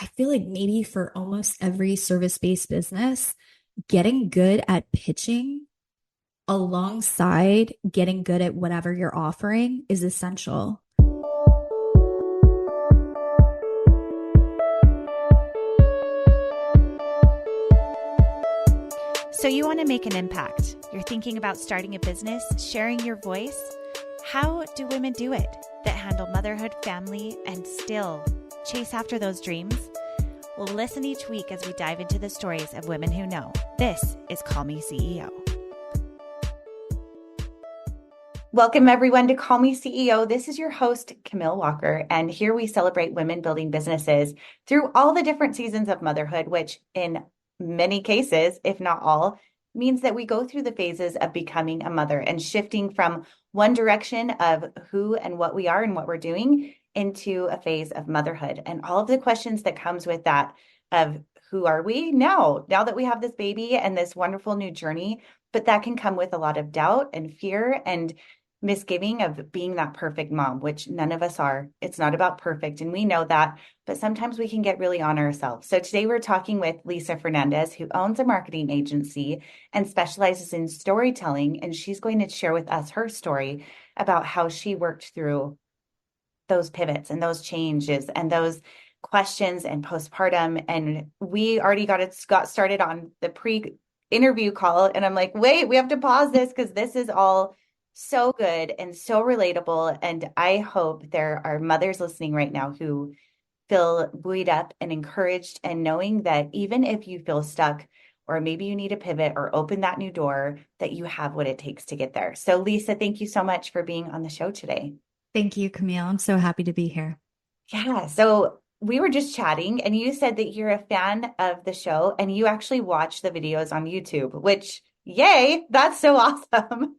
I feel like maybe for almost every service-based business, getting good at pitching alongside getting good at whatever you're offering is essential. So you want to make an impact. You're thinking about starting a business, sharing your voice. How do women do it that handle motherhood, family, and still chase after those dreams? Well, listen each week as we dive into the stories of women who know. This is Call Me CEO. Welcome, everyone, to Call Me CEO. This is your host, Camille Walker, and here we celebrate women building businesses through all the different seasons of motherhood, which in many cases, if not all, means that we go through the phases of becoming a mother and shifting from one direction of who and what we are and what we're doing into a phase of motherhood and all of the questions that comes with that of who are we now that we have this baby and this wonderful new journey. But that can come with a lot of doubt and fear and misgiving of being that perfect mom, which none of us are. It's not about perfect, and we know that, but sometimes we can get really on ourselves. So today we're talking with Lisa Fernandez, who owns a marketing agency and specializes in storytelling, and she's going to share with us her story about how she worked through those pivots and those changes and those questions and postpartum. And we already got started on the pre-interview call, and I'm like, wait, we have to pause this because this is all so good and so relatable. And I hope there are mothers listening right now who feel buoyed up and encouraged, and knowing that even if you feel stuck or maybe you need a pivot or open that new door, that you have what it takes to get there. So Lisa, thank you so much for being on the show today. Thank you, Camille. I'm so happy to be here. Yeah. So we were just chatting and you said that you're a fan of the show and you actually watch the videos on YouTube, which yay, that's so awesome.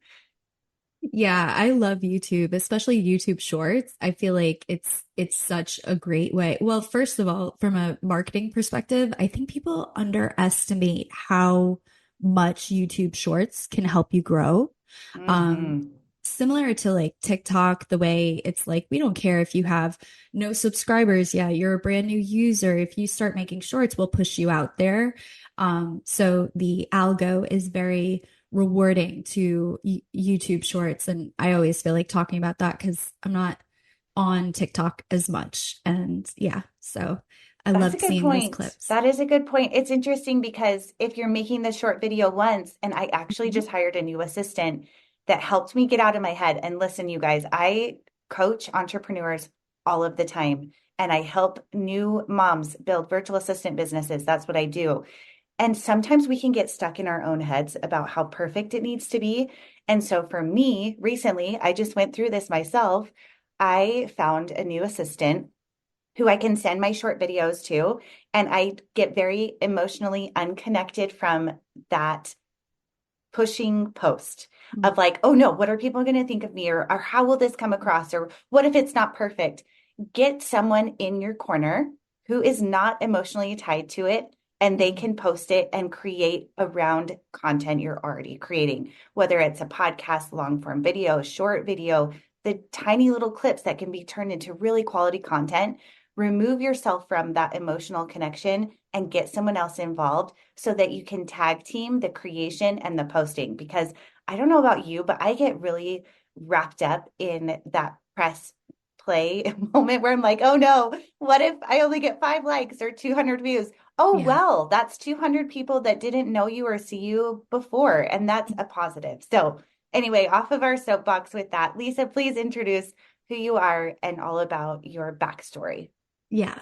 Yeah, I love YouTube, especially YouTube Shorts. I feel like it's such a great way. Well, first of all, from a marketing perspective, I think people underestimate how much YouTube Shorts can help you grow. Um, Mm-hmm. Similar to like TikTok, the way it's like, we don't care if you have no subscribers. Yeah, you're a brand new user. If you start making shorts, we'll push you out there. So the algo is very rewarding to YouTube shorts. And I always feel like talking about that because I'm not on TikTok as much. And yeah, so I That's a loved good seeing those point. clips. That is a good point. It's interesting because if you're making the short video once, and I actually Mhm. just hired a new assistant that helped me get out of my head. And listen, you guys, I coach entrepreneurs all of the time, and I help new moms build virtual assistant businesses. That's what I do. And sometimes we can get stuck in our own heads about how perfect it needs to be. And so for me, recently, I just went through this myself. I found a new assistant who I can send my short videos to, and I get very emotionally unconnected from that pushing post of like, oh no, what are people going to think of me? Or how will this come across? Or what if it's not perfect? Get someone in your corner who is not emotionally tied to it, and they can post it and create around content you're already creating, whether it's a podcast, long form video, short video, the tiny little clips that can be turned into really quality content. Remove yourself from that emotional connection and get someone else involved so that you can tag team the creation and the posting. Because I don't know about you, but I get really wrapped up in that press play moment where I'm like, oh no, what if I only get 5 likes or 200 views? Oh, Yeah. well, that's 200 people that didn't know you or see you before. And that's a positive. So anyway, off of our soapbox with that, Lisa, please introduce who you are and all about your backstory. Yeah.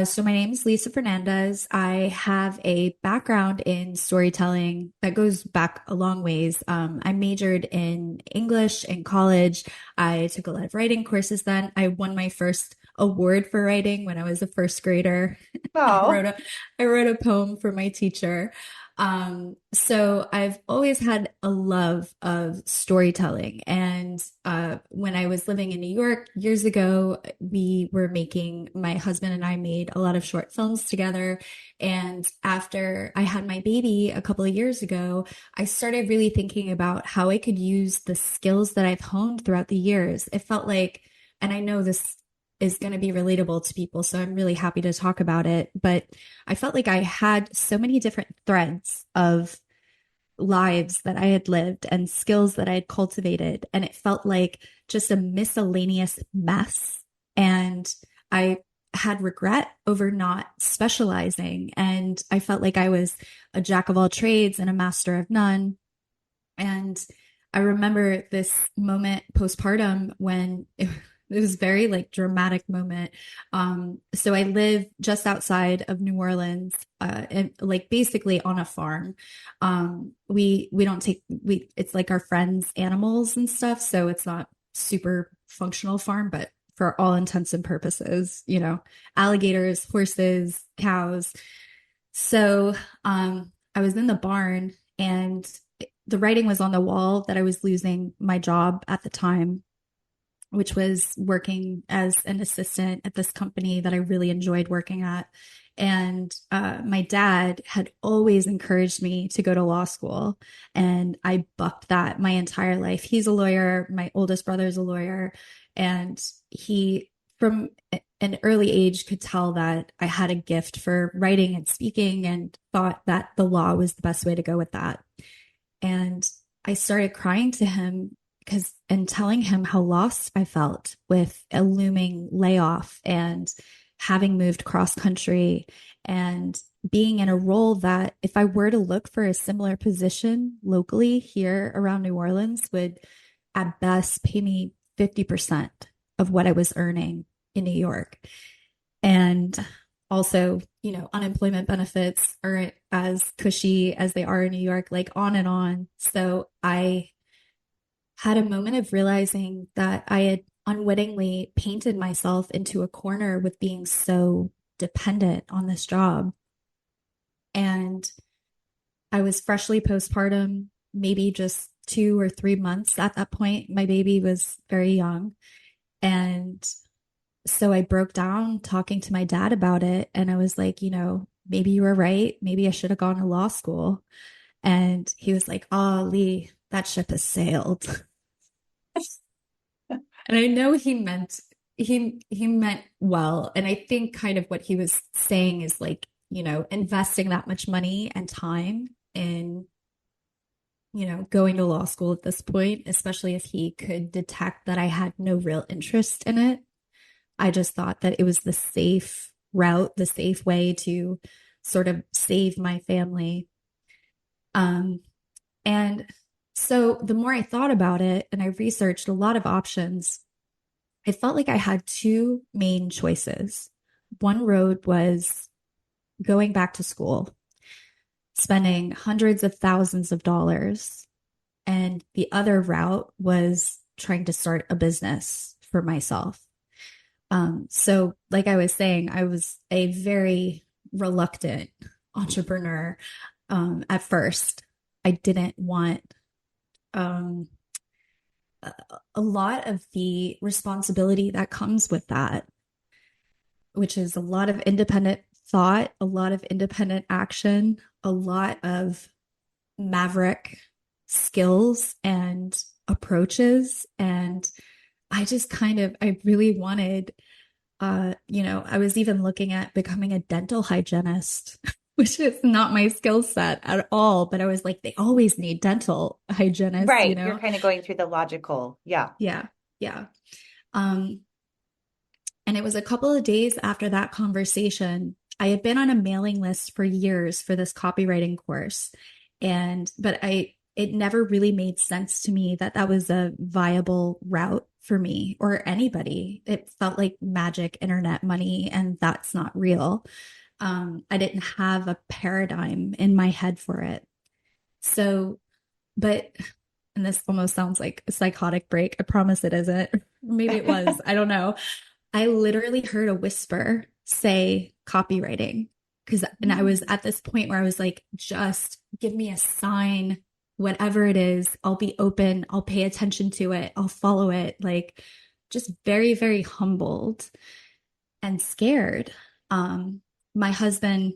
So my name is Lisa Fernandez. I have a background in storytelling that goes back a long ways. I majored in English in college. I took a lot of writing courses then. I won my first award for writing when I was a first grader. I Oh, wrote a I wrote a poem for my teacher. So I've always had a love of storytelling. And when I was living in New York years ago, my husband and I made a lot of short films together. And after I had my baby a couple of years ago, I started really thinking about how I could use the skills that I've honed throughout the years. It felt like, and I know this is going to be relatable to people. So I'm really happy to talk about it. But I felt like I had so many different threads of lives that I had lived and skills that I had cultivated. And it felt like just a miscellaneous mess. And I had regret over not specializing. And I felt like I was a jack of all trades and a master of none. And I remember this moment postpartum when it was very like dramatic moment. So I live just outside of New Orleans, and like basically on a farm. We don't take it's like our friends' animals and stuff, so it's not super functional farm, but for all intents and purposes, alligators, horses, cows. So I was in the barn and the writing was on the wall that I was losing my job at the time, which was working as an assistant at this company that I really enjoyed working at. And my dad had always encouraged me to go to law school. And I bucked that my entire life. He's a lawyer. My oldest brother is a lawyer. And he, from an early age, could tell that I had a gift for writing and speaking and thought that the law was the best way to go with that. And I started crying to him and telling him how lost I felt with a looming layoff and having moved cross country and being in a role that if I were to look for a similar position locally here around New Orleans would at best pay me 50% of what I was earning in New York. And also, unemployment benefits aren't as cushy as they are in New York, like on and on. So I had a moment of realizing that I had unwittingly painted myself into a corner with being so dependent on this job. And I was freshly postpartum, maybe just 2 or 3 months at that point. My baby was very young. And so I broke down talking to my dad about it. And I was like, maybe you were right. Maybe I should have gone to law school. And he was like, oh, Lee, that ship has sailed. And I know he meant well. And I think kind of what he was saying is like, investing that much money and time in, going to law school at this point, especially if he could detect that I had no real interest in it. I just thought that it was the safe route, the safe way to sort of save my family. And so the more I thought about it and I researched a lot of options, I felt like I had two main choices. One road was going back to school, spending hundreds of thousands of dollars. And the other route was trying to start a business for myself. So, like I was saying, I was a very reluctant entrepreneur at first. I didn't want um, a lot of the responsibility that comes with that, which is a lot of independent thought, a lot of independent action, a lot of maverick skills and approaches. And I really wanted, I was even looking at becoming a dental hygienist, which is not my skill set at all. But I was like, they always need dental hygienists, Right. You're kind of going through the logical. Yeah. Yeah. Yeah. Um, and it was a couple of days after that conversation. I had been on a mailing list for years for this copywriting course. But it never really made sense to me that that was a viable route for me or anybody. It felt like magic internet money, and that's not real. I didn't have a paradigm in my head for it. So, but, and this almost sounds like a psychotic break. I promise it isn't. Maybe it was. I don't know. I literally heard a whisper say copywriting and I was at this point where I was like, just give me a sign, whatever it is, I'll be open. I'll pay attention to it. I'll follow it. Like just very, very humbled and scared. My husband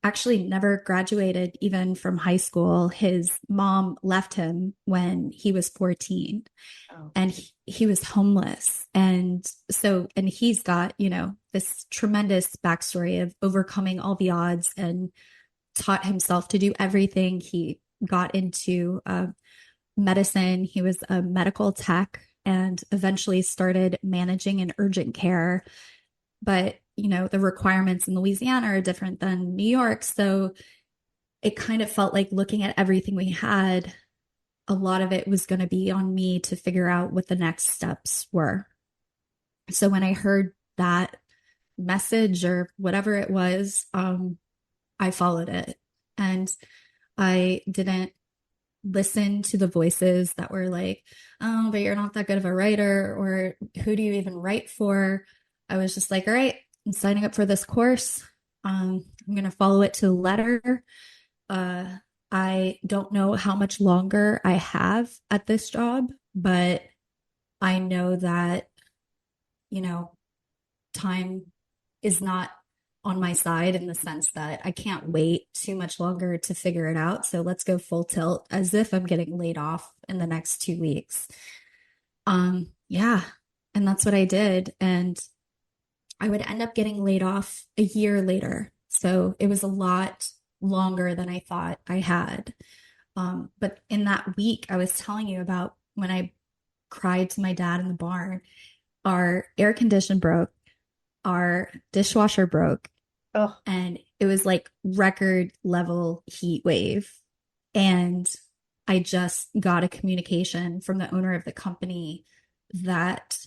actually never graduated even from high school. His mom left him when he was 14 Oh, and he was homeless. And so, and he's got, this tremendous backstory of overcoming all the odds and taught himself to do everything. He got into medicine. He was a medical tech and eventually started managing in urgent care. But, the requirements in Louisiana are different than New York. So it kind of felt like looking at everything we had, a lot of it was going to be on me to figure out what the next steps were. So when I heard that message or whatever it was, I followed it. And I didn't listen to the voices that were like, oh, but you're not that good of a writer, or who do you even write for? I was just like, all right, I'm signing up for this course. I'm going to follow it to the letter. Uh, I don't know how much longer I have at this job, but I know that, you know, time is not on my side in the sense that I can't wait too much longer to figure it out. So let's go full tilt as if I'm getting laid off in the next 2 weeks. Yeah. And that's what I did. And I would end up getting laid off a year later. So it was a lot longer than I thought I had. But in that week, I was telling you about when I cried to my dad in the barn, our air condition broke, our dishwasher broke, oh, and it was like record level heat wave. And I just got a communication from the owner of the company that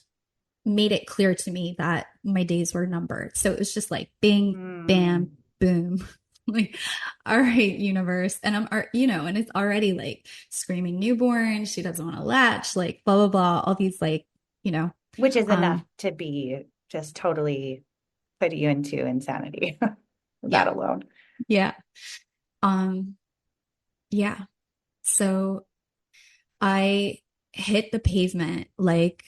made it clear to me that my days were numbered. So it was just like bing, mm. bam, boom. Like, all right, universe. And and it's already like screaming newborn. She doesn't want to latch, like blah, blah, blah. All these like, you know, Which is enough um, to be just totally put you into insanity. That yeah, alone. yeah. Um, yeah. So I hit the pavement like,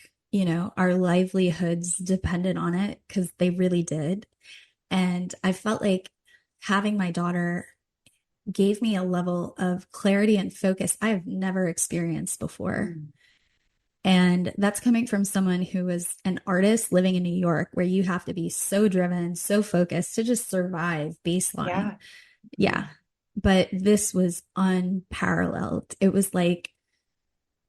our livelihoods depended on it because they really did. And I felt like having my daughter gave me a level of clarity and focus I've never experienced before. Mm. And that's coming from someone who was an artist living in New York, where you have to be so driven, so focused to just survive baseline. Yeah. Yeah. Mm. But this was unparalleled. It was like,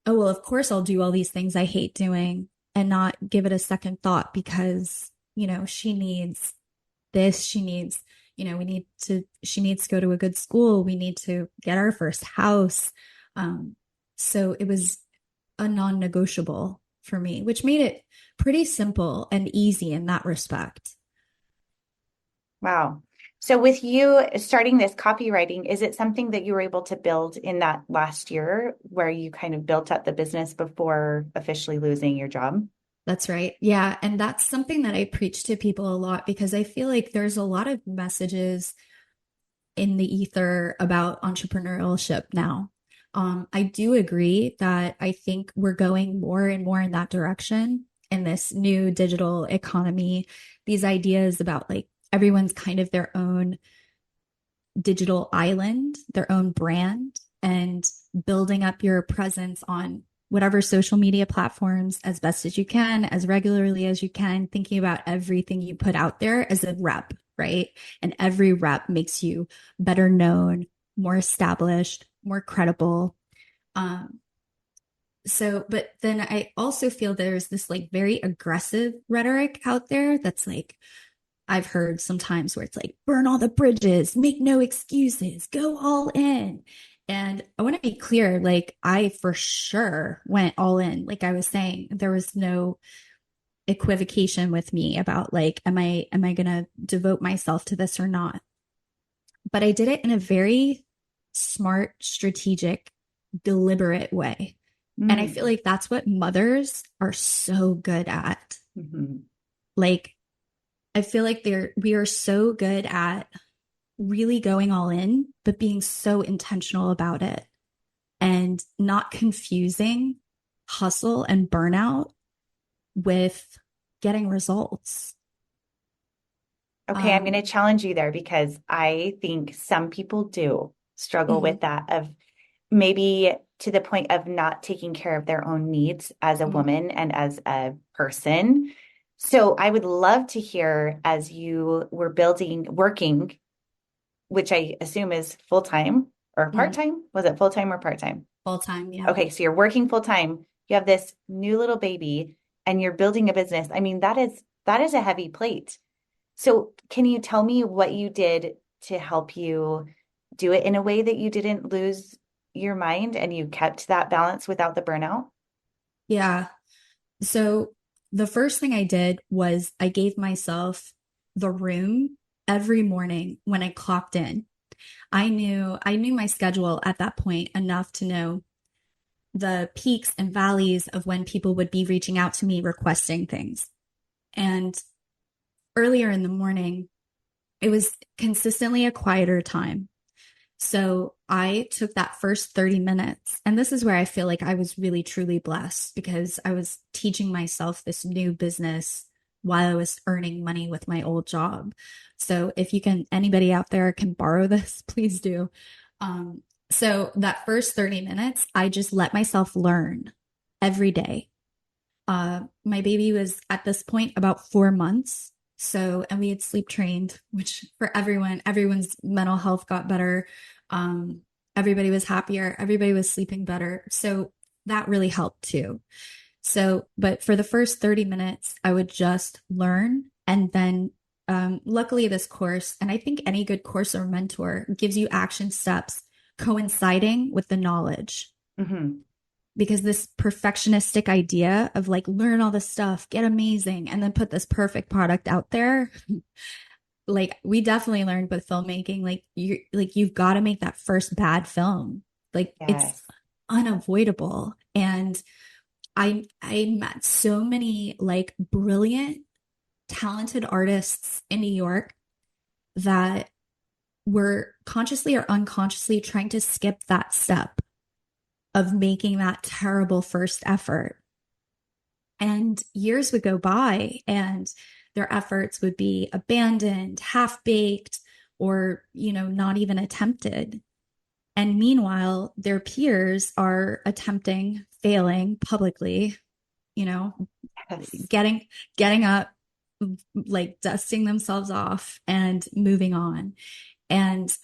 oh, well, of course I'll do all these things I hate doing and not give it a second thought because, she needs this. She needs, she needs to go to a good school. We need to get our first house. So it was a non-negotiable for me, which made it pretty simple and easy in that respect. Wow. So with you starting this copywriting, is it something that you were able to build in that last year where you kind of built up the business before officially losing your job? That's right. Yeah. And that's something that I preach to people a lot because I feel like there's a lot of messages in the ether about entrepreneurship now. I do agree that I think we're going more and more in that direction in this new digital economy. These ideas about like everyone's kind of their own digital island, their own brand, and building up your presence on whatever social media platforms as best as you can, as regularly as you can, thinking about everything you put out there as a rep, right? And every rep makes you better known, more established, more credible. Um, but then I also feel there's this like very aggressive rhetoric out there that's like, I've heard sometimes where it's like, burn all the bridges, make no excuses, go all in. And I want to be clear, like, I for sure went all in. Like I was saying, there was no equivocation with me about like, am I going to devote myself to this or not? But I did it in a very smart, strategic, deliberate way. And I feel Mm. like that's what mothers are so good at. Mhm. Like, I feel like we are so good at really going all in, but being so intentional about it and not confusing hustle and burnout with getting results. Okay, I'm going to challenge you there because I think some people do struggle Mhm, with that of maybe to the point of not taking care of their own needs as a mhm, woman and as a person. So I would love to hear as you were working, which I assume is full time or part mhm. time. Was it full time or part time? Full time, yeah. Okay, so you're working full time. You have this new little baby and you're building a business. I mean, that is a heavy plate. So, can you tell me what you did to help you do it in a way that you didn't lose your mind and you kept that balance without the burnout? Yeah. So the first thing I did was I gave myself the room every morning when I clocked in. I knew my schedule at that point enough to know the peaks and valleys of when people would be reaching out to me requesting things. And earlier in the morning, it was consistently a quieter time. So I took that first 30 minutes. And this is where I feel like I was really, truly blessed because I was teaching myself this new business while I was earning money with my old job. So if you can, anybody out there can borrow this, please do. Um, so that first 30 minutes, I just let myself learn every day. My baby was at this point about 4 months. So, and we had sleep trained, which for everyone's mental health got better. Um, Everybody was happier. Everybody was sleeping better. So that really helped too. So, but for the first 30 minutes, I would just learn. And then, luckily, this course, and I think any good course or mentor gives you action steps coinciding with the knowledge Hmm. because this perfectionistic idea of like learn all this stuff, get amazing, and then put this perfect product out there. Like we definitely learned with filmmaking, you've got to make that first bad film. Like it's Yes. unavoidable. And I met so many like brilliant, talented artists in New York that were consciously or unconsciously trying to skip that step of making that terrible first effort. And years would go by and their efforts would be abandoned, half baked, or, not even attempted. And meanwhile, their peers are attempting, failing publicly, you know, Yes. getting getting up, like dusting themselves off and moving on. And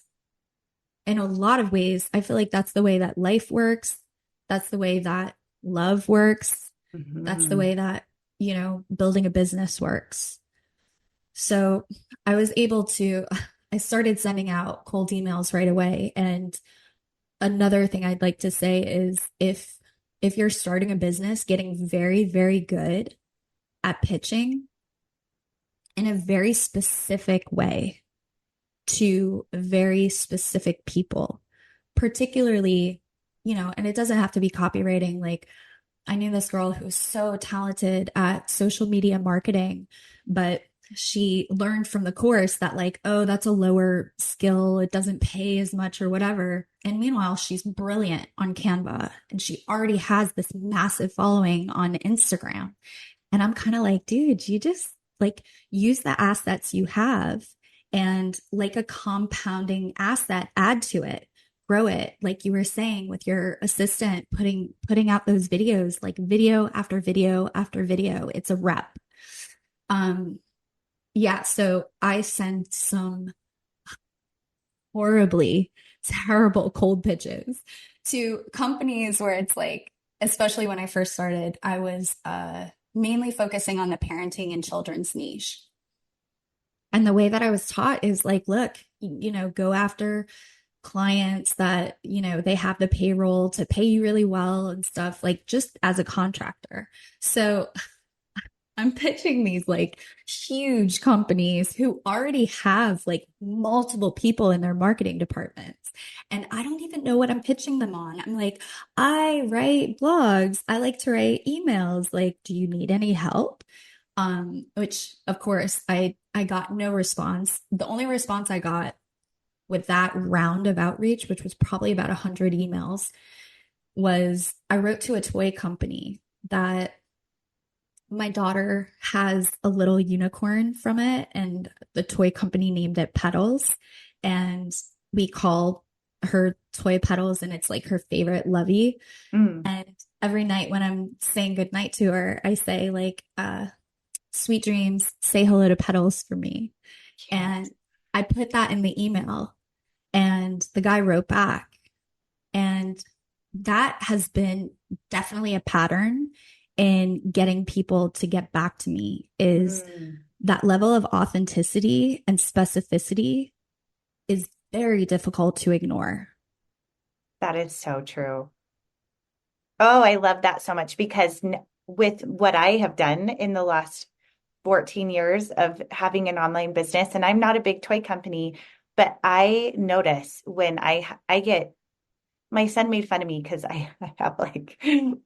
in a lot of ways, I feel like that's the way that life works. That's the way that love works. That's the Hmm. way that, building a business works. So I was able to, I started sending out cold emails right away. And another thing I'd like to say is if you're starting a business, getting very, very good at pitching in a very specific way to very specific people, particularly, and it doesn't have to be copywriting. Like I knew this girl who was so talented at social media marketing, but she learned from the course that, like, oh, that's a lower skill. It doesn't pay as much or whatever. And meanwhile, she's brilliant on Canva and she already has this massive following on Instagram. And I'm kind of like, dude, you just like use the assets you have and like a compounding asset, add to it, grow it. Like you were saying with your assistant, putting out those videos, like video after video after video. It's a rep. Um, yeah, so I sent some horribly terrible cold pitches to companies where it's like, especially when I first started, I was mainly focusing on the parenting and children's niche. And the way that I was taught is like, look, go after clients that, they have the payroll to pay you really well and stuff, like just as a contractor. So I'm pitching these like huge companies who already have like multiple people in their marketing departments. And I don't even know what I'm pitching them on. I'm like, I write blogs. I like to write emails. Like, do you need any help? Which of course I got no response. The only response I got with that round of outreach, which was probably about 100 emails, was I wrote to a toy company that my daughter has a little unicorn from it, and the toy company named it Petals. And we call her toy Petals, and it's like her favorite lovey. Mm, And every night when I'm saying goodnight to her, I say, like, sweet dreams, say hello to Petals for me. cute. And I put that in the email, and the guy wrote back. And that has been definitely a pattern in getting people to get back to me, is Mm, that level of authenticity and specificity is very difficult to ignore. that is so true. Oh, I love that so much because with what I have done in the last 14 years of having an online business, and I'm not a big toy company, but I notice when I get my son made fun of me because I have like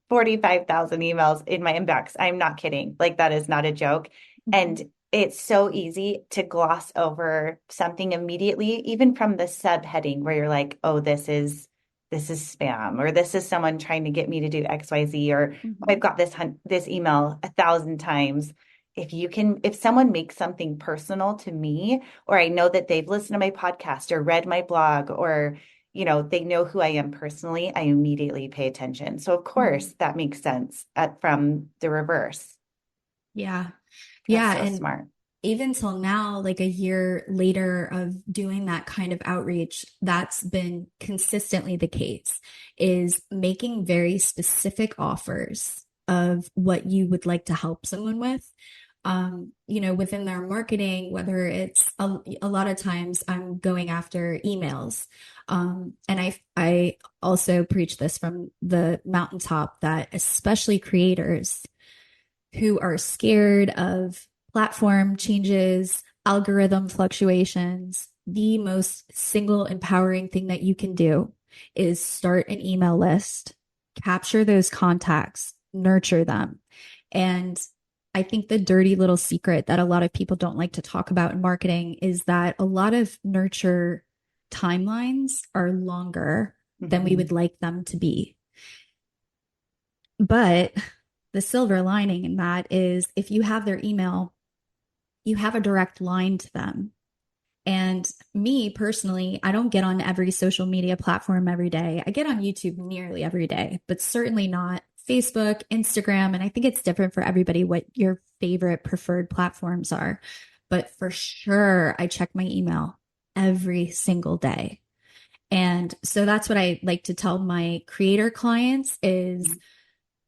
45,000 emails in my inbox. I'm not kidding. Like that is not a joke. And it's so easy to gloss over something immediately, even from the subheading where you're like, oh, this is spam, or this is someone trying to get me to do XYZ, or oh, I've Mhm. got this email 1,000 times. If someone makes something personal to me, or I know that they've listened to my podcast or read my blog, or they know who I am personally, I immediately pay attention. So of Mhm. course that makes sense from the reverse. Yeah. That's Yeah. so And smart. even till now, like a year later of doing that kind of outreach, that's been consistently the case, is making very specific offers of what you would like to help someone with. Within their marketing, whether it's a lot of times I'm going after emails. And I also preach this from the mountaintop, that especially creators who are scared of platform changes, algorithm fluctuations, the most single empowering thing that you can do is start an email list, capture those contacts, nurture them. And I think the dirty little secret that a lot of people don't like to talk about in marketing is that a lot of nurture timelines are longer than we would Mhm. like them to be. But the silver lining in that is, if you have their email, you have a direct line to them. And me personally, I don't get on every social media platform every day. I get on YouTube nearly every day, but certainly not Facebook, Instagram. And I think it's different for everybody what your favorite preferred platforms are. But for sure, I check my email every single day. And so that's what I like to tell my creator clients is,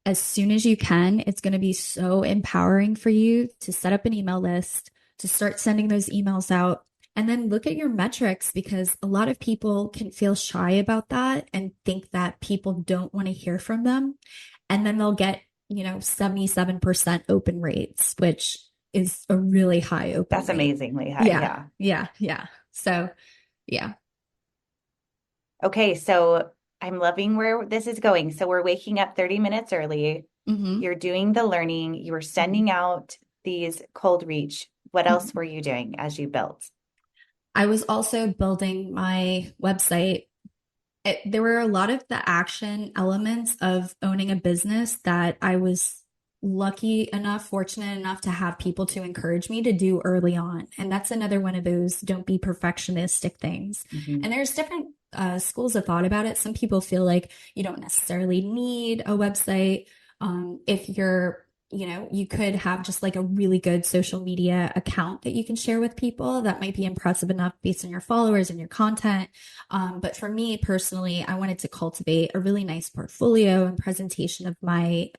as soon as you can, it's going to be so empowering for you to set up an email list, to start sending those emails out, and then look at your metrics, because a lot of people can feel shy about that and think that people don't want to hear from them. And then they'll get, 77% open rates, which is a really high open That's rate. amazingly high. Yeah, Yeah. yeah, yeah. So, yeah. Okay, so I'm loving where this is going. So we're waking up 30 minutes early. Hmm. You're doing the learning. You were Hmm. sending out these cold reach. What else were Hmm. you doing as you built? I was also building my website. There were a lot of the action elements of owning a business that I was lucky enough, fortunate enough to have people to encourage me to do early on. And that's another one of those don't be perfectionistic things. And Mhm. there's different schools of thought about it. Some people feel like you don't necessarily need a website. If you're you could have just like a really good social media account that you can share with people that might be impressive enough based on your followers and your content. But for me personally, I wanted to cultivate a really nice portfolio and presentation of my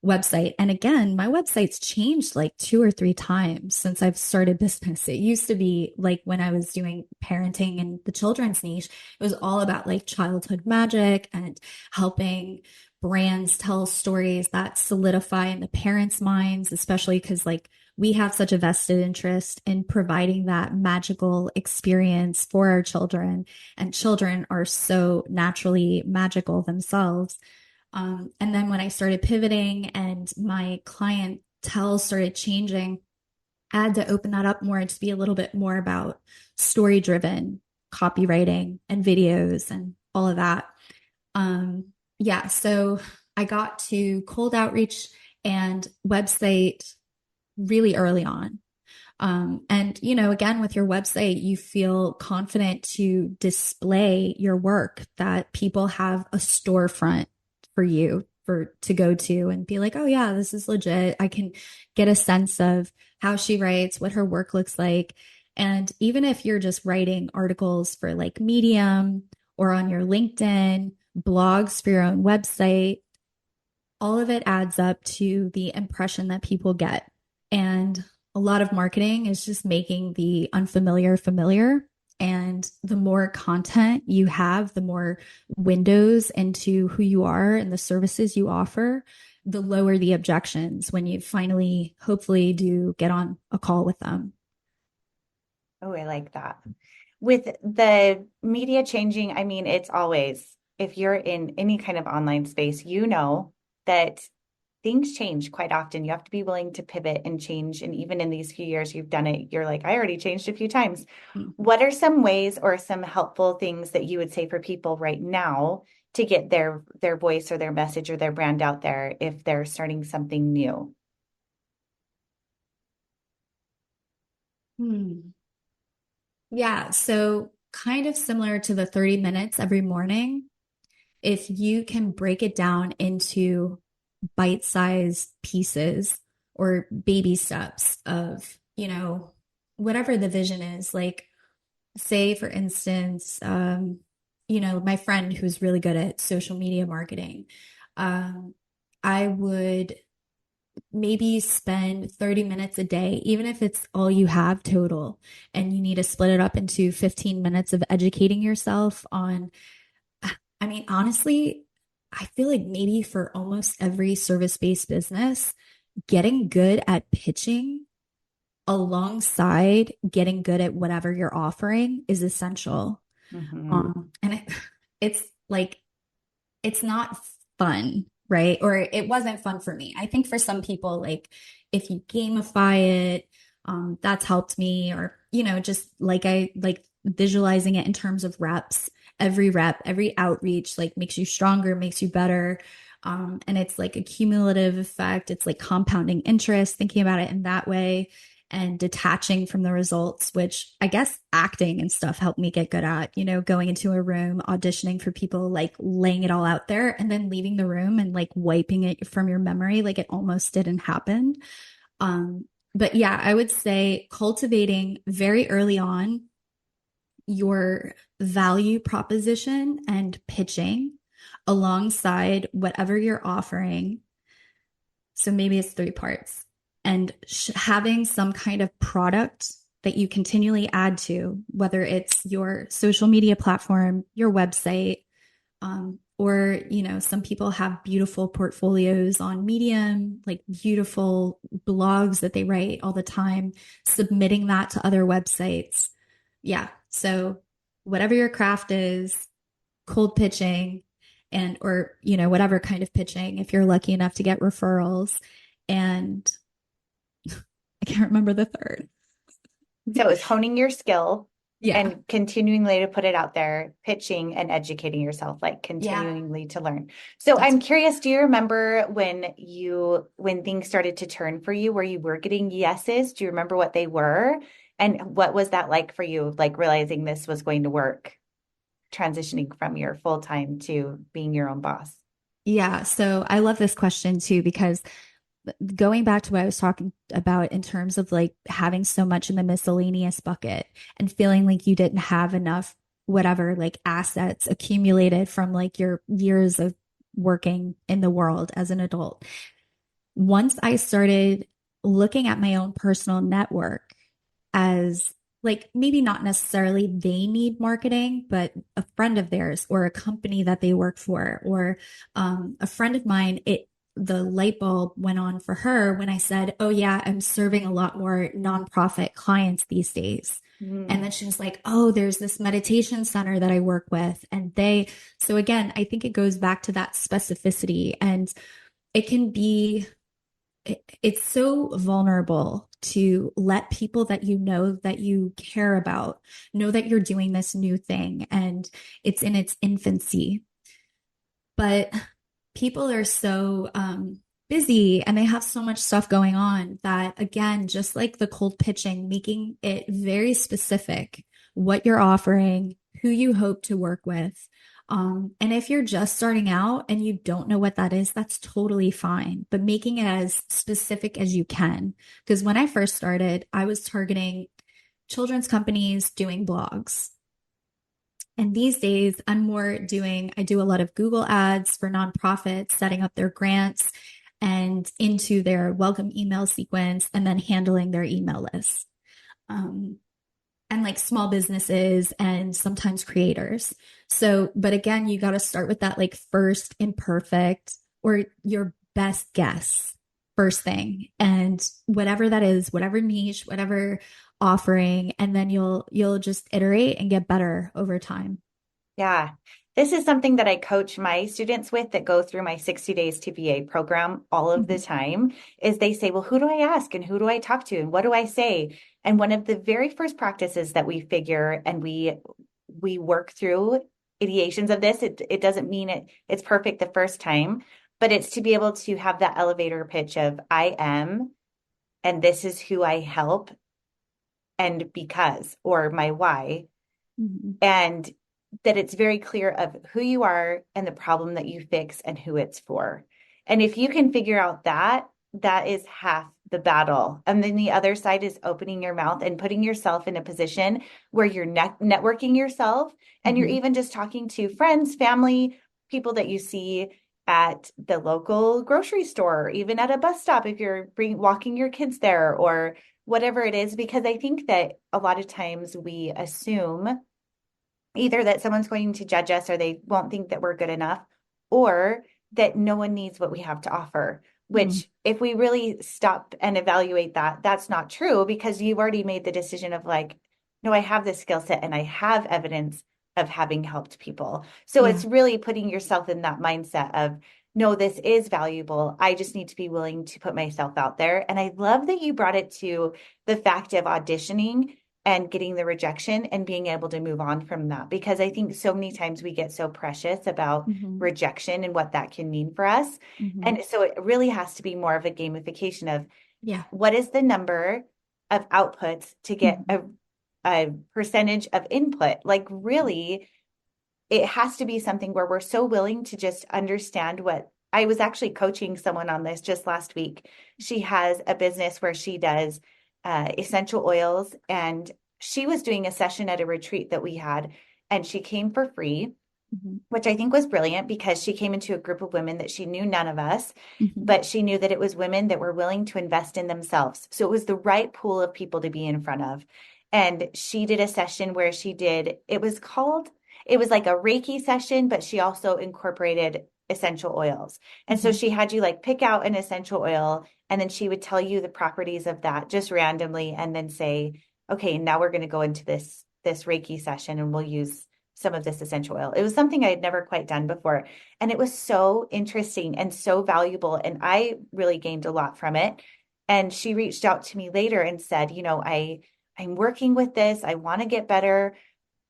website. And again, my website's changed like two or three times since I've started business. It used to be like when I was doing parenting and the children's niche, it was all about like childhood magic and helping brands tell stories that solidify in the parents' minds, especially because like we have such a vested interest in providing that magical experience for our children, and children are so naturally magical themselves. And then when I started pivoting and my clientele started changing, I had to open that up more and to be a little bit more about story driven copywriting and videos and all of that. Yeah, so I got to cold outreach and website really early on. And, again, with your website, you feel confident to display your work, that people have a storefront for you to go to and be like, oh, yeah, this is legit. I can get a sense of how she writes, what her work looks like. And even if you're just writing articles for like Medium or on your LinkedIn, blogs for your own website, all of it adds up to the impression that people get. And a lot of marketing is just making the unfamiliar familiar. And the more content you have, the more windows into who you are and the services you offer, the lower the objections when you finally, hopefully, do get on a call with them. Oh, I like that. With the media changing, I mean, it's always, if you're in any kind of online space, you know that things change quite often. You have to be willing to pivot and change. And even in these few years you've done it, you're like, I already changed a few times. Mhm. What are some ways or some helpful things that you would say for people right now to get their voice or their message or their brand out there if they're starting something new? Hmm. Yeah. So, kind of similar to the 30 minutes every morning, if you can break it down into bite-sized pieces or baby steps of, whatever the vision is, like, say, for instance, my friend who's really good at social media marketing, um, I would maybe spend 30 minutes a day, even if it's all you have total, and you need to split it up into 15 minutes of educating yourself on, I mean, honestly, I feel like maybe for almost every service-based business, getting good at pitching alongside getting good at whatever you're offering is essential. Mm-hmm. And it's like, it's not fun, right? Or it wasn't fun for me. I think for some people, like if you gamify it, that's helped me, or, just like I like visualizing it in terms of reps. Every rep, every outreach, like makes you stronger, makes you better. And it's like a cumulative effect. It's like compounding interest, thinking about it in that way and detaching from the results, which I guess acting and stuff helped me get good at, going into a room, auditioning for people, like laying it all out there and then leaving the room and like wiping it from your memory like it almost didn't happen. But yeah, I would say cultivating very early on your value proposition and pitching alongside whatever you're offering. So maybe it's three parts, and having some kind of product that you continually add to, whether it's your social media platform, your website, or, some people have beautiful portfolios on Medium, like beautiful blogs that they write all the time, submitting that to other websites. Yeah. So whatever your craft is, cold pitching and or whatever kind of pitching, if you're lucky enough to get referrals. And I can't remember the third. So it's honing your skill Yeah. and continually to put it out there, pitching and educating yourself, like Yeah. continually to learn. So That's I'm curious, do you remember when things started to turn for you, where you were getting yeses? Do you remember what they were? And what was that like for you, like realizing this was going to work, transitioning from your full time to being your own boss? yeah. So I love this question too, because going back to what I was talking about in terms of like having so much in the miscellaneous bucket and feeling like you didn't have enough, whatever, like assets accumulated from like your years of working in the world as an adult. Once I started looking at my own personal network as like maybe not necessarily they need marketing, but a friend of theirs or a company that they work for, or a friend of mine, the light bulb went on for her when I said, oh, yeah, I'm serving a lot more nonprofit clients these days. And then Mm. she was like, oh, there's this meditation center that I work with. So again, I think it goes back to that specificity, and it can be, it's so vulnerable to let people that that you care about know that you're doing this new thing and it's in its infancy. But people are so busy and they have so much stuff going on that, again, just like the cold pitching, making it very specific what you're offering, who you hope to work with. And if you're just starting out and you don't know what that is, that's totally fine. But making it as specific as you can. Because when I first started, I was targeting children's companies doing blogs. And these days, I do a lot of Google ads for nonprofits, setting up their grants and into their welcome email sequence and then handling their email list. Um, and like small businesses and sometimes creators. So, but again, you got to start with that like first imperfect or your best guess first thing. And whatever that is, whatever niche, whatever offering, and then you'll just iterate and get better over time. Yeah. This is something that I coach my students with that go through my 60 days to VA program all of the Mhm. time is they say, well, who do I ask and who do I talk to and what do I say? And one of the very first practices that we figure and we work through ideations of this, it doesn't mean it's perfect the first time, but it's to be able to have that elevator pitch of I am, and this is who I help, and because, or my why. Mhm. And that it's very clear of who you are and the problem that you fix and who it's for. And if you can figure out that, that is half the battle. And then the other side is opening your mouth and putting yourself in a position where you're networking yourself and you're Mhm. even just talking to friends, family, people that you see at the local grocery store, or even at a bus stop if you're walking your kids there or whatever it is, because I think that a lot of times we assume either that someone's going to judge us or they won't think that we're good enough, or that no one needs what we have to offer. Mhm. Which, if we really stop and evaluate that, that's not true because you've already made the decision of like, no, I have this skill set and I have evidence of having helped people. So Yeah. it's really putting yourself in that mindset of, no, this is valuable. I just need to be willing to put myself out there. And I love that you brought it to the fact of auditioning and getting the rejection and being able to move on from that. Because I think so many times we get so precious about Mhm. rejection and what that can mean for us. Mhm. And so it really has to be more of a gamification of Yeah. what is the number of outputs to get Mhm. a percentage of input? Like, really, it has to be something where we're so willing to just understand what I was actually coaching someone on this just last week. She has a business where she does essential oils, and she was doing a session at a retreat that we had, and she came for free, Mhm. which I think was brilliant because she came into a group of women that she knew none of us, Mhm. but she knew that it was women that were willing to invest in themselves. So it was the right pool of people to be in front of. And she did a session where it was like a Reiki session, but she also incorporated essential oils. And so Mhm. she had you like pick out an essential oil, and then she would tell you the properties of that just randomly, and then say, okay, now we're going to go into this Reiki session and we'll use some of this essential oil. It was something I had never quite done before. And it was so interesting and so valuable. And I really gained a lot from it. And she reached out to me later and said, I'm working with this. I want to get better.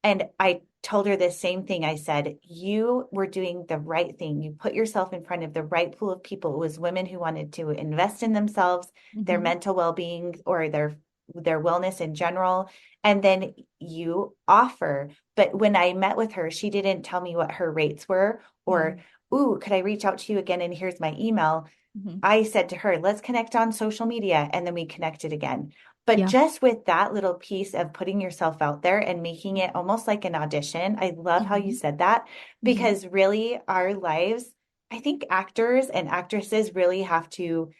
And I told her the same thing. I said, you were doing the right thing. You put yourself in front of the right pool of people. It was women who wanted to invest in themselves, their Mhm. mental well-being, or their wellness in general. And then you offer. But when I met with her, she didn't tell me what her rates were or, Mhm. ooh, could I reach out to you again? And here's my email. Mhm. I said to her, let's connect on social media. And then we connected again. But Yeah. just with that little piece of putting yourself out there and making it almost like an audition, I love how you Mhm. said that Mhm. because really our lives, I think actors and actresses really have to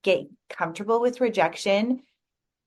get comfortable with rejection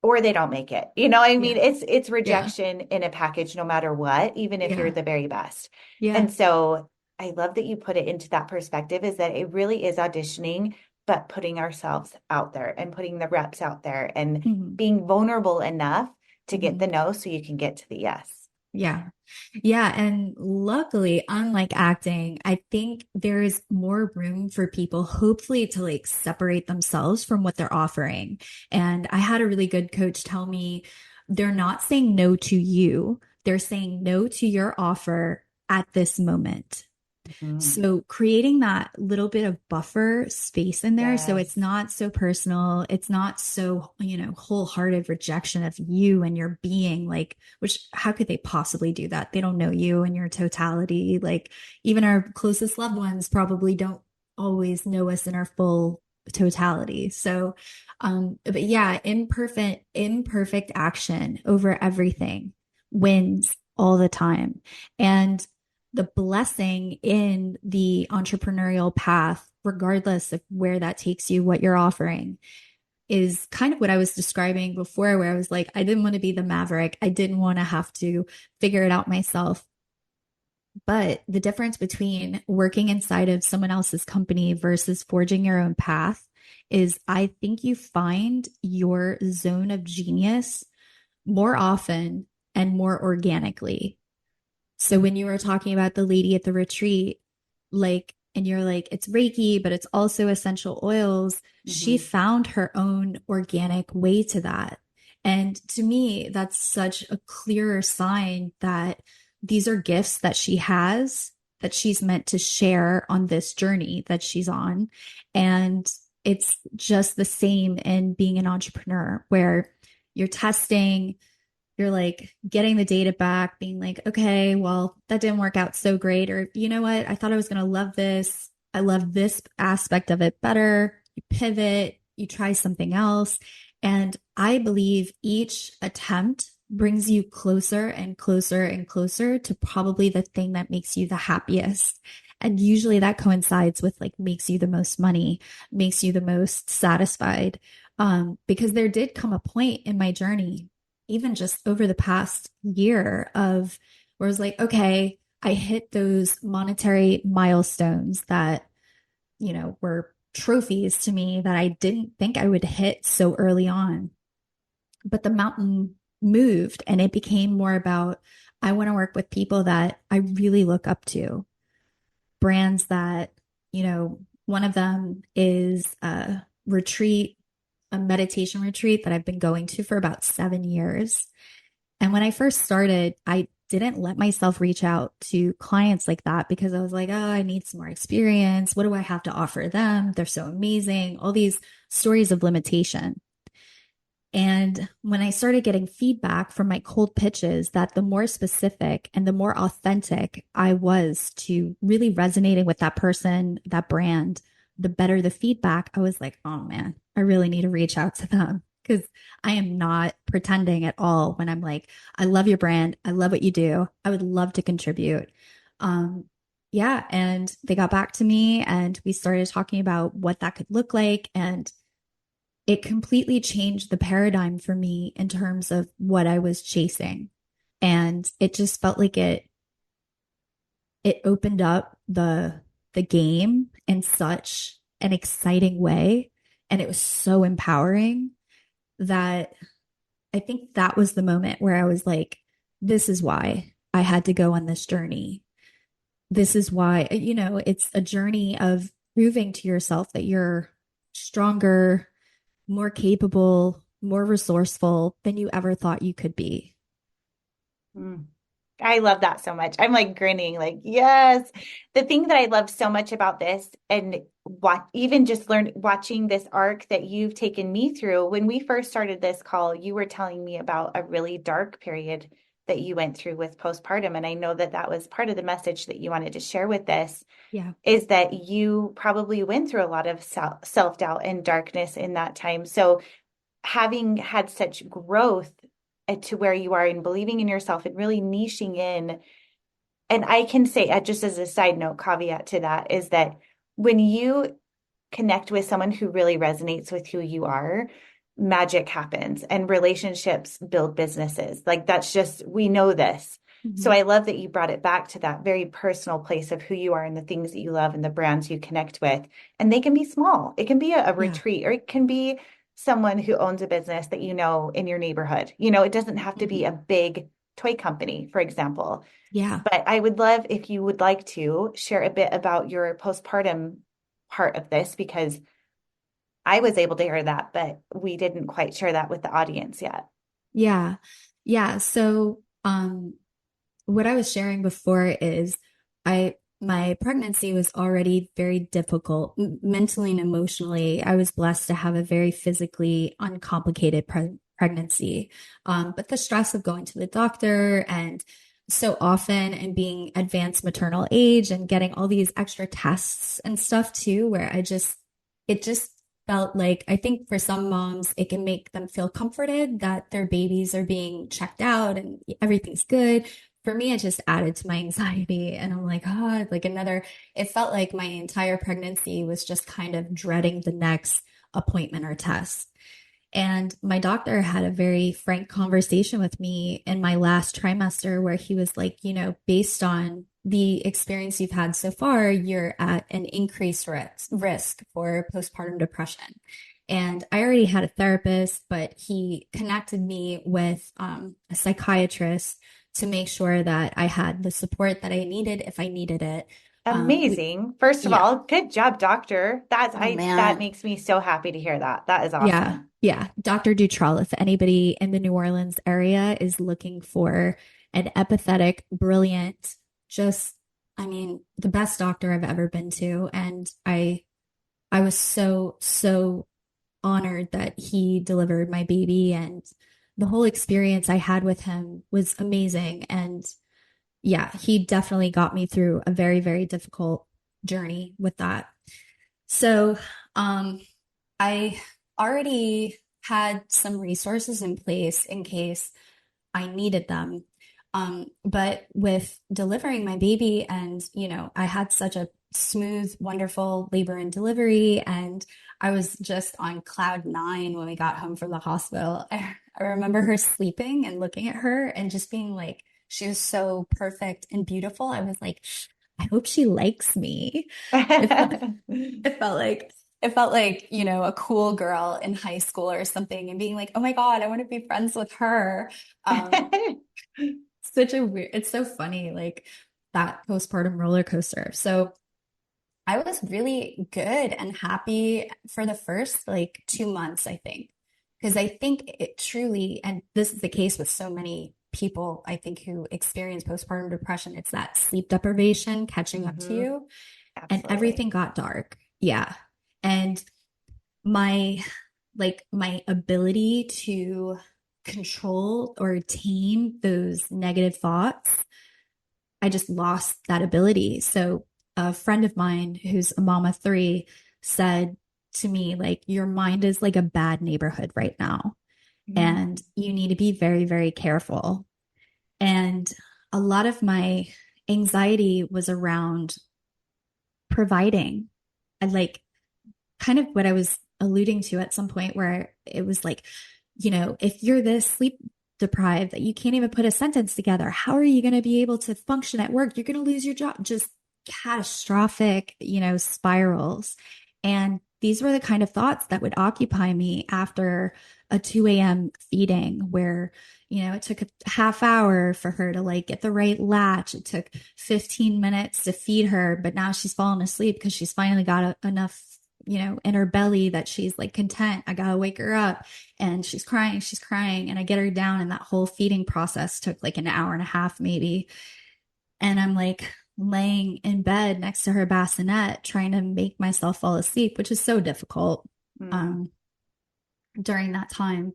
or they don't make it. I mean, Yeah. it's Yeah. rejection in a package no matter what, even if you're Yeah. the very best. Yeah. And so I love that you put it into that perspective is that it really is auditioning, but putting ourselves out there and putting the reps out there and Mhm. being vulnerable enough to get the Mhm. no so you can get to the yes. Yeah. Yeah. And luckily, unlike acting, I think there is more room for people, hopefully, to like separate themselves from what they're offering. And I had a really good coach tell me they're not saying no to you, they're saying no to your offer at this moment. Mhm. So creating that little bit of buffer space in there so it's Yes. not so personal, it's not so, wholehearted rejection of you and your being, like, which how could they possibly do that? They don't know you and your totality. Like even our closest loved ones probably don't always know us in our full totality. So but yeah, imperfect action over everything wins all the time. And the blessing in the entrepreneurial path, regardless of where that takes you, what you're offering, is kind of what I was describing before, where I was like, I didn't want to be the maverick. I didn't want to have to figure it out myself. But the difference between working inside of someone else's company versus forging your own path is I think you find your zone of genius more often and more organically. So when you were talking about the lady at the retreat, like, and you're like, it's Reiki, but it's also essential oils, she Mhm. found her own organic way to that. And to me, that's such a clearer sign that these are gifts that she has that she's meant to share on this journey that she's on. And it's just the same in being an entrepreneur where you're testing, you're like getting the data back, being like, okay, well, that didn't work out so great. Or, you know what? I thought I was going to love this. I love this aspect of it better. You pivot, you try something else. And I believe each attempt brings you closer and closer and closer to probably the thing that makes you the happiest. And usually that coincides with like makes you the most money, makes you the most satisfied. Because there did come a point in my journey even just over the past year of where I was like, okay, I hit those monetary milestones that, were trophies to me that I didn't think I would hit so early on. But the mountain moved and it became more about, I want to work with people that I really look up to, brands that, one of them is a retreat, a meditation retreat that I've been going to for about 7 years. And when I first started, I didn't let myself reach out to clients like that because I was like, oh, I need some more experience. What do I have to offer them? They're so amazing. All these stories of limitation. And when I started getting feedback from my cold pitches, that the more specific and the more authentic I was to really resonating with that person, that brand, the better the feedback, I was like, oh man, I really need to reach out to them because I am not pretending at all when I'm like, I love your brand. I love what you do. I would love to contribute. Um, yeah. And they got back to me and we started talking about what that could look like. And it completely changed the paradigm for me in terms of what I was chasing. And it just felt like it opened up the game in such an exciting way. And it was so empowering that I think that was the moment where I was like, this is why I had to go on this journey. This is why, it's a journey of proving to yourself that you're stronger, more capable, more resourceful than you ever thought you could be. Mm. I love that so much. I'm like grinning, like, yes. The thing that I love so much about this and what even just watching this arc that you've taken me through, when we first started this call, you were telling me about a really dark period that you went through with postpartum. And I know that that was part of the message that you wanted to share with this Yeah. is that you probably went through a lot of self-doubt and darkness in that time. So having had such growth to where you are and believing in yourself and really niching in. And I can say, just as a side note, caveat to that is that when you connect with someone who really resonates with who you are, magic happens and relationships build businesses. Like that's just, we know this. So Mm-hmm. I love that you brought it back to that very personal place of who you are and the things that you love and the brands you connect with. And they can be small. It can be a Yeah. retreat, or it can be someone who owns a business that you know in your neighborhood. It doesn't have to be Mm-hmm. a big toy company, for example. Yeah. But I would love if you would like to share a bit about your postpartum part of this, because I was able to hear that, but we didn't quite share that with the audience yet. Yeah. Yeah. So, what I was sharing before is I my pregnancy was already very difficult mentally and emotionally. I was blessed to have a very physically uncomplicated pregnancy. But the stress of going to the doctor and so often and being advanced maternal age and getting all these extra tests and stuff too, where it just felt like I think for some moms, it can make them feel comforted that their babies are being checked out and everything's good. For me, it just added to my anxiety. And I'm like, oh, like it felt like my entire pregnancy was just kind of dreading the next appointment or test. And my doctor had a very frank conversation with me in my last trimester where he was like, based on the experience you've had so far, you're at an increased risk for postpartum depression. And I already had a therapist, but he connected me with a psychiatrist to make sure that I had the support that I needed if I needed it. Amazing. First of Yeah. all, good job, doctor. Oh That man. makes me so happy to hear that. That is Yeah. awesome. Yeah. Dr. Dutrell, if anybody in the New Orleans area is looking for an empathetic, brilliant, just, I mean, the best doctor I've ever been to. And I was so, so honored that he delivered my baby and the whole experience I had with him was amazing. And yeah, he definitely got me through a very, very difficult journey with that. So, I already had some resources in place in case I needed them. But with delivering my baby, and I had such a smooth, wonderful labor and delivery, and I was just on cloud nine when we got home from the hospital. I remember her sleeping and looking at her and just being like, she was so perfect and beautiful. I was like, I hope she likes me. It felt, it felt like a cool girl in high school or something and being like, oh my God, I want to be friends with her. Um, such a weird, it's so funny, like that postpartum roller coaster. So I was really good and happy for the first like 2 months, I think. Because I think it truly, and this is the case with so many people, I think, who experience postpartum depression, it's that sleep deprivation catching up to hmm you, and Absolutely. everything got dark. Yeah. And my my ability to control or tame those negative thoughts, I just lost that ability. So a friend of mine who's a mama three said to me, like, your mind is like a bad neighborhood right now, Mm. and you need to be very, very careful. And a lot of my anxiety was around providing. I like kind of what I was alluding to at some point where it was like, if you're this sleep deprived that you can't even put a sentence together, how are you going to be able to function at work? You're going to lose your job. Just catastrophic, spirals. And these were the kind of thoughts that would occupy me after a 2 a.m. feeding where, it took a half hour for her to like get the right latch. It took 15 minutes to feed her, but now she's fallen asleep because she's finally got enough in her belly that she's like content. I gotta wake her up, and she's crying, and I get her down, and that whole feeding process took like an hour and a half maybe. And I'm like laying in bed next to her bassinet trying to make myself fall asleep, which is so difficult Mm. um, during that time.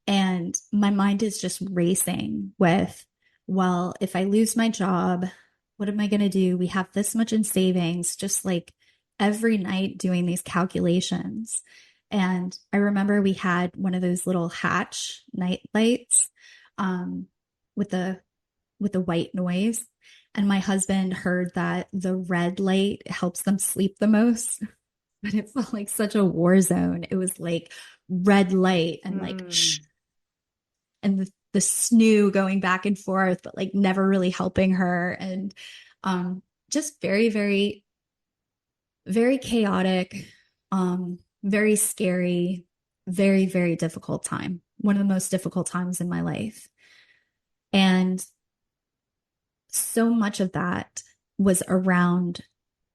And my mind is just racing with, well, if I lose my job, what am I going to do? We have this much in savings, just like every night doing these calculations. And I remember we had one of those little hatch night lights um, with the white noise. And my husband heard that the red light helps them sleep the most, but it felt like such a war zone. It was like red light and like shh, Mm. and the snoo going back and forth, but like never really helping her. And um, just very, very, very chaotic, very scary, very, very difficult time. One of the most difficult times in my life. And so much of that was around,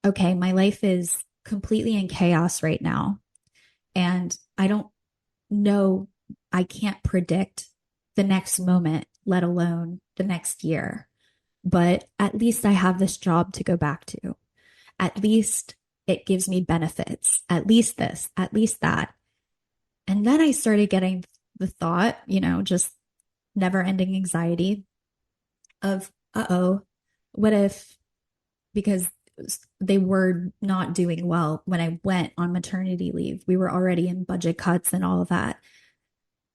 okay, my life is completely in chaos right now. And I don't know, I can't predict the next moment, let alone the next year. but at least I have this job to go back to. At least it gives me benefits. At least this, at least that. And then I started getting the thought, just never ending anxiety of, uh-oh, what if, because they were not doing well when I went on maternity leave, we were already in budget cuts and all of that.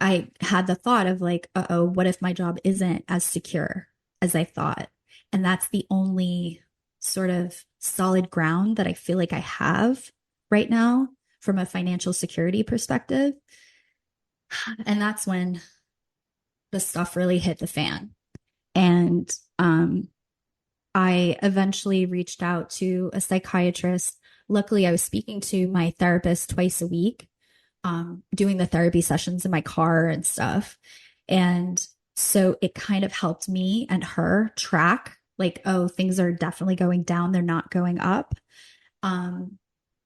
I had the thought of like, uh-oh, what if my job isn't as secure as I thought? And that's the only sort of solid ground that I feel like I have right now from a financial security perspective. And that's when the stuff really hit the fan. And I eventually reached out to a psychiatrist. Luckily, I was speaking to my therapist twice a week, doing the therapy sessions in my car and stuff. And so it kind of helped me and her track like, oh, things are definitely going down. They're not going up.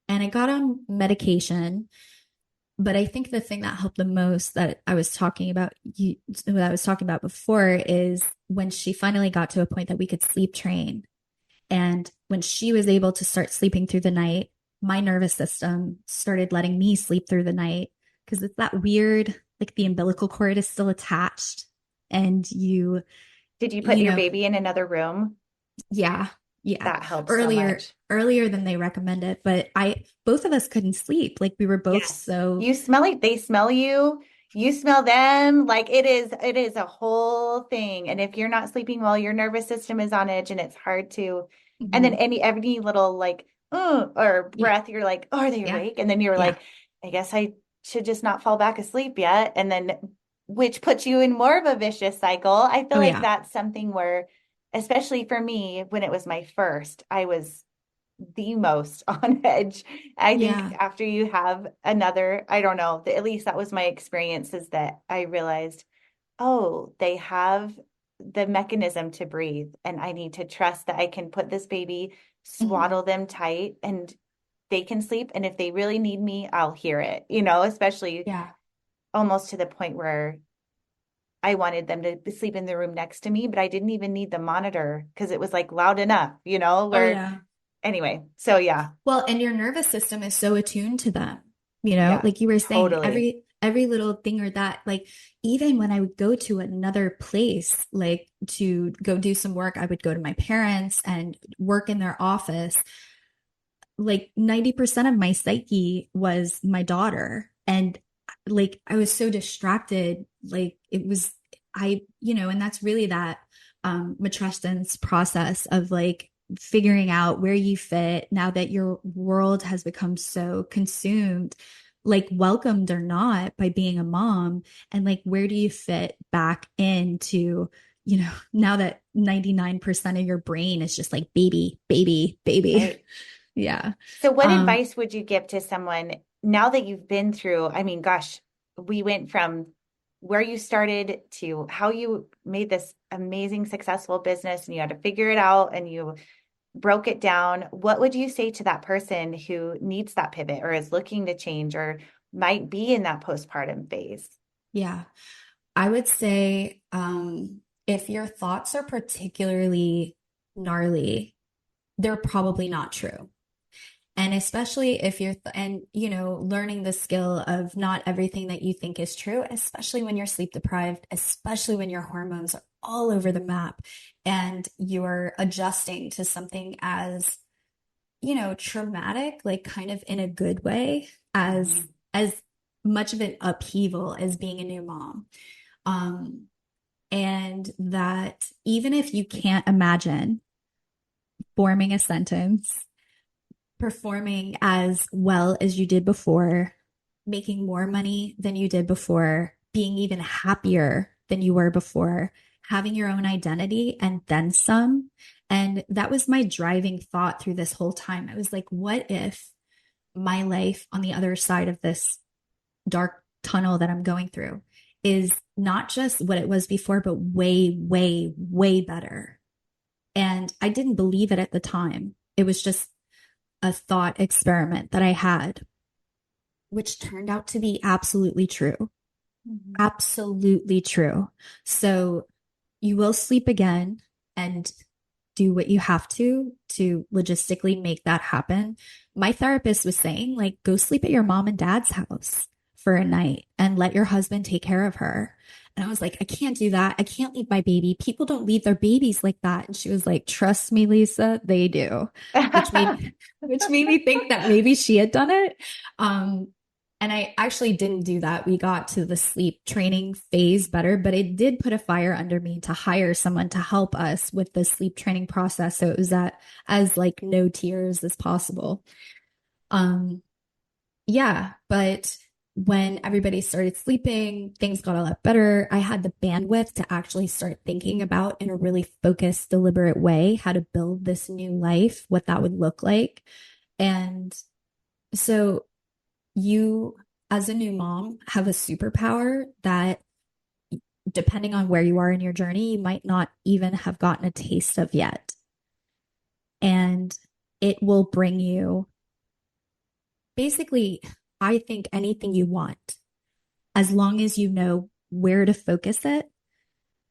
And I got on medication. But I think the thing that helped the most that I was talking about, what I was talking about before, is when she finally got to a point that we could sleep train. And when she was able to start sleeping through the night, my nervous system started letting me sleep through the night because it's that weird, like the umbilical cord is still attached. And Did you put you your know, baby in another room? yeah, yeah. That helps so Earlier, much. earlier than they recommended, but both of us couldn't sleep. Like we were both Yes. so, You smell it. They smell you. You smell them. Like it is a whole thing. And if you're not sleeping well, your nervous system is on edge and it's hard to, and then mhm, any little like, or yeah, breath, you're like, oh, are they yeah, awake? And then you're yeah. like, I guess I should just not fall back asleep yet. And then, which puts you in more of a vicious cycle. I feel Oh, like yeah. that's something where, especially for me, when it was my first, I was the most on edge. I think Yeah. after you have another, I don't know, at least that was my experience, is that I realized, oh, they have the mechanism to breathe, and I need to trust that I can put this baby, Mhm. swaddle them tight, and they can sleep. And if they really need me, I'll hear it, especially Yeah. almost to the point where I wanted them to sleep in the room next to me, but I didn't even need the monitor because it was like loud enough, Oh, where yeah. anyway, so yeah. Well, and your nervous system is so attuned to them, Yeah, like you were saying, totally. every little thing or that, like even when I would go to another place, like to go do some work, I would go to my parents and work in their office. Like 90% of my psyche was my daughter. And like I was so distracted, like it was and that's really that Matreston's process of like figuring out where you fit now that your world has become so consumed, like welcomed or not by being a mom, and like where do you fit back into now that 99% of your brain is just like baby, baby, baby. Right. Yeah. So what Um, advice would you give to someone now that you've been through, I mean, gosh, we went from where you started to how you made this amazing, successful business and you had to figure it out and you broke it down. What would you say to that person who needs that pivot or is looking to change or might be in that postpartum phase? yeah. I would say if your thoughts are particularly gnarly, they're probably not true. And especially if learning the skill of not everything that you think is true, especially when you're sleep deprived, especially when your hormones are all over the map and you're adjusting to something as, traumatic, like kind of in a good way, Mhm. as much of an upheaval as being a new mom. Um, and that even if you can't imagine forming a sentence, performing as well as you did before, making more money than you did before, being even happier than you were before, having your own identity and then some. And that was my driving thought through this whole time. I was like, what if my life on the other side of this dark tunnel that I'm going through is not just what it was before, but way, way, way better? And I didn't believe it at the time. It was just a thought experiment that I had, which turned out to be absolutely true. Mhm. Absolutely true. So you will sleep again. And do what you have to logistically make that happen. My therapist was saying, like, go sleep at your mom and dad's house for a night and let your husband take care of her. And I was like, I can't do that. I can't leave my baby. People don't leave their babies like that. And she was like, trust me, Lisa, they do, which made which made me think that maybe she had done it. And I actually didn't do that. We got to the sleep training phase better, but it did put a fire under me to hire someone to help us with the sleep training process. So it was at as like no tears as possible. Um, yeah, but when everybody started sleeping, things got a lot better. I had the bandwidth to actually start thinking about in a really focused, deliberate way how to build this new life, what that would look like. And so you, as a new mom, have a superpower that, depending on where you are in your journey, you might not even have gotten a taste of yet. And it will bring you basically, I think, anything you want, as long as you know where to focus it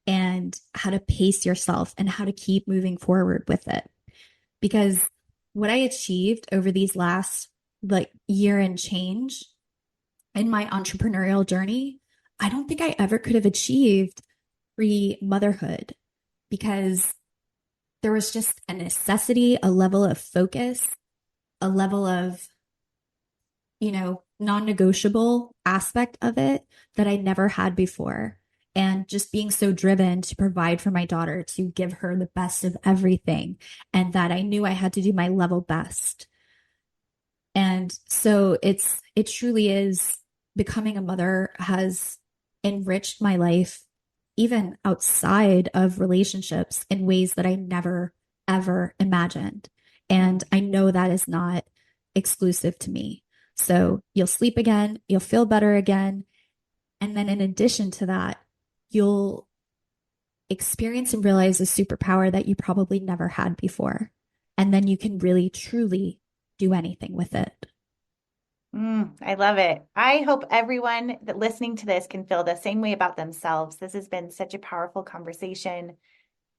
and how to pace yourself and how to keep moving forward with it. Because what I achieved over these last like year and change in my entrepreneurial journey, I don't think I ever could have achieved pre-motherhood, because there was just a necessity, a level of focus, a level of, non-negotiable aspect of it that I never had before. And just being so driven to provide for my daughter, to give her the best of everything, and that I knew I had to do my level best. And so it truly is, becoming a mother has enriched my life, even outside of relationships, in ways that I never, ever imagined. And I know that is not exclusive to me. So you'll sleep again, you'll feel better again. And then in addition to that, you'll experience and realize a superpower that you probably never had before. And then you can really, truly do anything with it. I love it. I hope everyone that listening to this can feel the same way about themselves. This has been such a powerful conversation.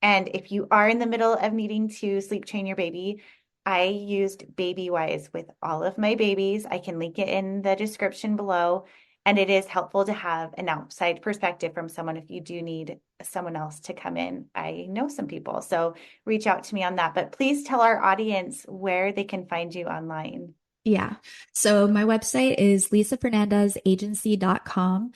And if you are in the middle of needing to sleep train your baby, I used BabyWise with all of my babies. I can link it in the description below. And it is helpful to have an outside perspective from someone if you do need someone else to come in. I know some people, so reach out to me on that. But please tell our audience where they can find you online. Yeah. So my website is lisafernandezagency.com.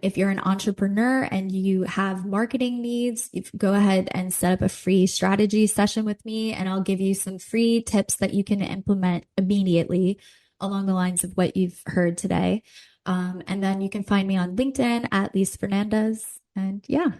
If you're an entrepreneur and you have marketing needs, you go ahead and set up a free strategy session with me, and I'll give you some free tips that you can implement immediately along the lines of what you've heard today. And then you can find me on LinkedIn at Lisa Fernandez. And yeah.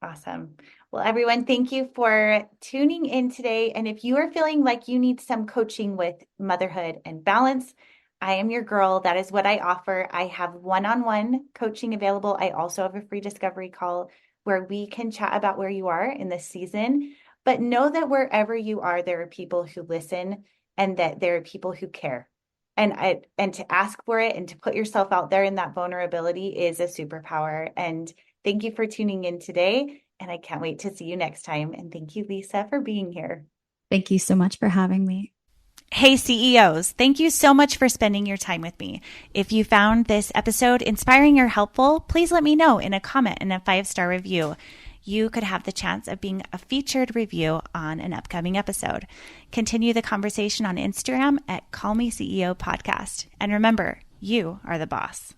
Awesome. Well, everyone, thank you for tuning in today. And if you are feeling like you need some coaching with motherhood and balance, I am your girl. That is what I offer. I have one-on-one coaching available. I also have a free discovery call where we can chat about where you are in this season. But know that wherever you are, there are people who listen and that there are people who care. And to ask for it and to put yourself out there in that vulnerability is a superpower. And thank you for tuning in today. And I can't wait to see you next time. And thank you, Lisa, for being here. Thank you so much for having me. Hey CEOs, thank you so much for spending your time with me. If you found this episode inspiring or helpful, please let me know in a comment and a 5-star review. You could have the chance of being a featured review on an upcoming episode. Continue the conversation on Instagram at Call Me CEO Podcast. And remember, you are the boss.